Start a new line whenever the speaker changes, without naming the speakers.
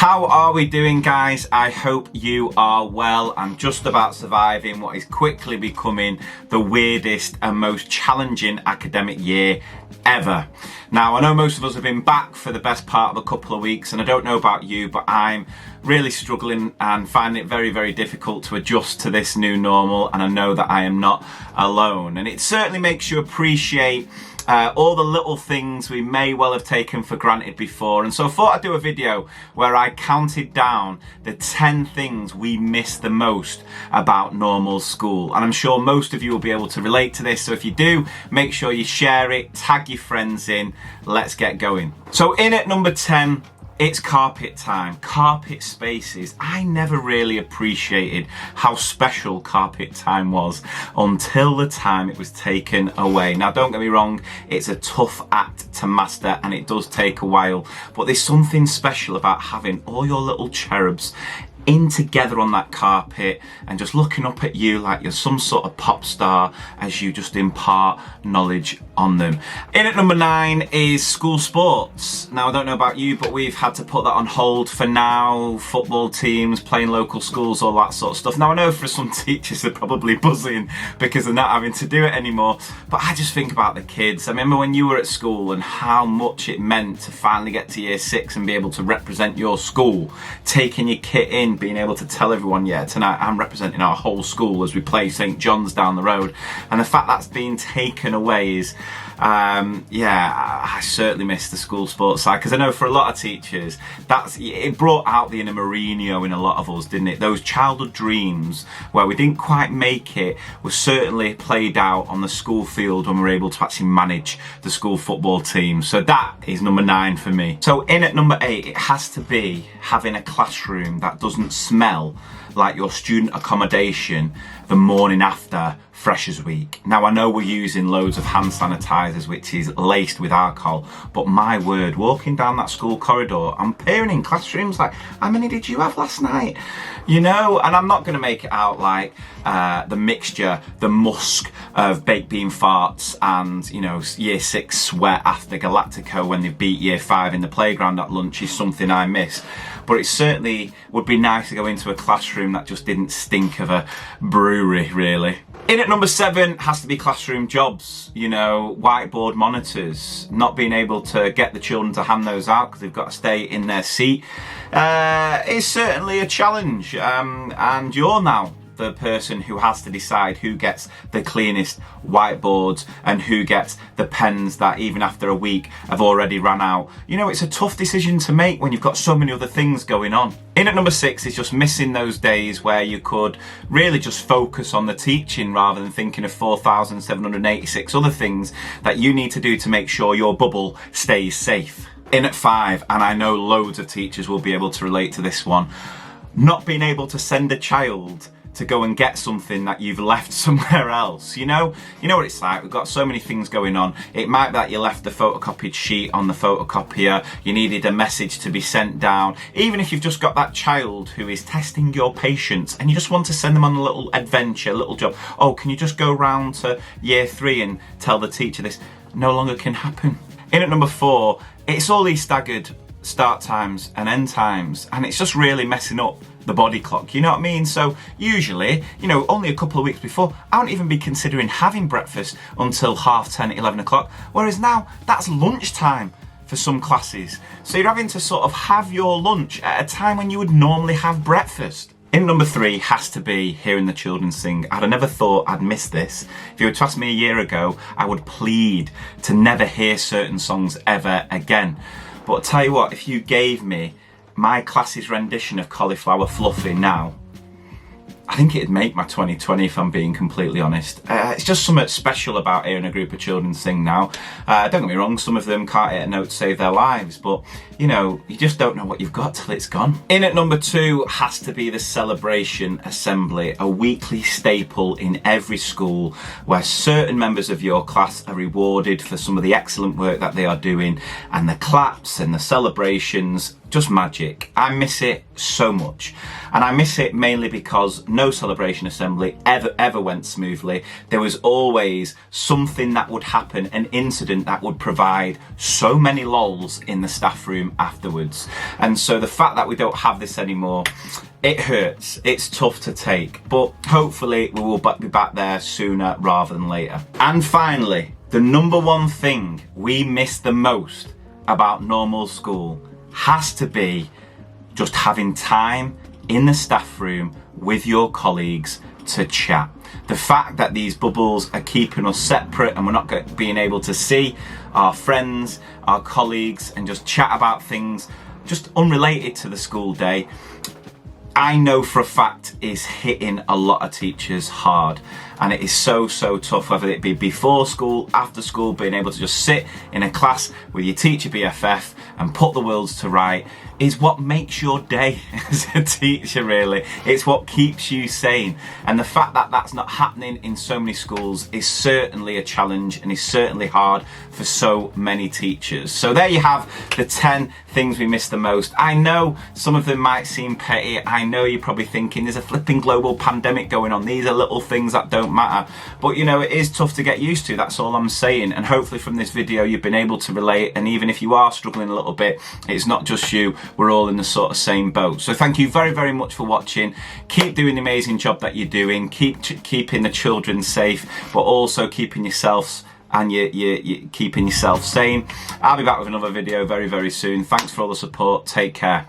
How are we doing, guys? I hope you are well. I'm just about surviving what is quickly becoming the weirdest and most challenging academic year ever. Now, I know most of us have been back for the best part of a couple of weeks, and I don't know about you, but I'm really struggling and finding it very, very difficult to adjust to this new normal, and I know that I am not alone. And it certainly makes you appreciate all the little things we may well have taken for granted before. And so I thought I'd do a video where I counted down the 10 things we miss the most about normal school. And I'm sure most of you will be able to relate to this. So if you do, make sure you share it, tag your friends in. Let's get going. So in at number 10, it's carpet time, carpet spaces. I never really appreciated how special carpet time was until the time it was taken away. Now, don't get me wrong, it's a tough act to master and it does take a while, but there's something special about having all your little cherubs in together on that carpet and just looking up at you like you're some sort of pop star as you just impart knowledge on them. In at number 9 is school sports. Now, I don't know about you, but we've had to put that on hold for now. Football teams, playing local schools, all that sort of stuff. Now, I know for some teachers they're probably buzzing because they're not having to do it anymore, but I just think about the kids. I remember when you were at school and how much it meant to finally get to year 6 and be able to represent your school, taking your kit in, being able to tell everyone, yeah, tonight I'm representing our whole school as we play St. John's down the road. And the fact that's being taken away is, I certainly miss the school sports side, because I know for a lot of teachers, it brought out the inner Mourinho in a lot of us, didn't it? Those childhood dreams where we didn't quite make it were certainly played out on the school field when we were able to actually manage the school football team. So that is number 9 for me. So in at number 8, it has to be having a classroom that doesn't smell like your student accommodation the morning after Freshers Week. Now, I know we're using loads of hand sanitizers, which is laced with alcohol, but my word, walking down that school corridor, I'm peering in classrooms like, how many did you have last night? You know, and I'm not going to make it out like the mixture, the musk of baked bean farts and, you know, year 6 sweat after Galactico when they beat year 5 in the playground at lunch is something I miss. But it certainly would be nice to go into a classroom that just didn't stink of a brewery, really. In at number 7 has to be classroom jobs, you know, whiteboard monitors. Not being able to get the children to hand those out because they've got to stay in their seat is certainly a challenge. And you're now the person who has to decide who gets the cleanest whiteboards and who gets the pens that even after a week have already run out. You know, it's a tough decision to make when you've got so many other things going on. In at number 6 is just missing those days where you could really just focus on the teaching rather than thinking of 4,786 other things that you need to do to make sure your bubble stays safe. In at 5, and I know loads of teachers will be able to relate to this one, not being able to send a child to go and get something that you've left somewhere else. You know what it's like. We've got so many things going on. It might be that you left the photocopied sheet on the photocopier, you needed a message to be sent down, even if you've just got that child who is testing your patience and you just want to send them on a little adventure, a little job. Oh, can you just go round to year 3 and tell the teacher this? No longer can happen. In at number 4, it's all these staggered start times and end times, and it's just really messing up the body clock, you know what I mean? So usually, you know, only a couple of weeks before, I wouldn't even be considering having breakfast until 10:30, 11 o'clock, whereas now that's lunchtime for some classes. So you're having to sort of have your lunch at a time when you would normally have breakfast. In number 3 has to be hearing the children sing. I'd have never thought I'd miss this. If you were to ask me a year ago, I would plead to never hear certain songs ever again. But I'll tell you what, if you gave me my class's rendition of Cauliflower Fluffy now, I think it'd make my 2020 if I'm being completely honest. It's just something special about hearing a group of children sing now. Don't get me wrong, some of them can't hit a note to save their lives, but you know, you just don't know what you've got till it's gone. In at number 2 has to be the celebration assembly, a weekly staple in every school where certain members of your class are rewarded for some of the excellent work that they are doing, and the claps and the celebrations just magic. I miss it so much. And I miss it mainly because no celebration assembly ever went smoothly. There was always something that would happen, an incident that would provide so many lols in the staff room afterwards. And so the fact that we don't have this anymore, it hurts. It's tough to take, but hopefully we will be back there sooner rather than later. And finally, the number one thing we miss the most about normal school has to be just having time in the staff room with your colleagues to chat. The fact that these bubbles are keeping us separate and we're not being able to see our friends, our colleagues, and just chat about things just unrelated to the school day, I know for a fact is hitting a lot of teachers hard. And it is so tough, whether it be before school, after school, being able to just sit in a class with your teacher BFF and put the worlds to right is what makes your day as a teacher, really. It's what keeps you sane. And the fact that that's not happening in so many schools is certainly a challenge and is certainly hard for so many teachers. So there you have the 10 things we miss the most. I know some of them might seem petty. I know you're probably thinking there's a flipping global pandemic going on. These are little things that don't matter. But you know, it is tough to get used to. That's all I'm saying. And hopefully from this video, you've been able to relate. And even if you are struggling a little bit, it's not just you. We're all in the sort of same boat. So thank you very much for watching. Keep doing the amazing job that you're doing. Keeping the children safe, but also keeping yourselves and you keeping yourself sane. I'll be back with another video very soon. Thanks for all the support. Take care.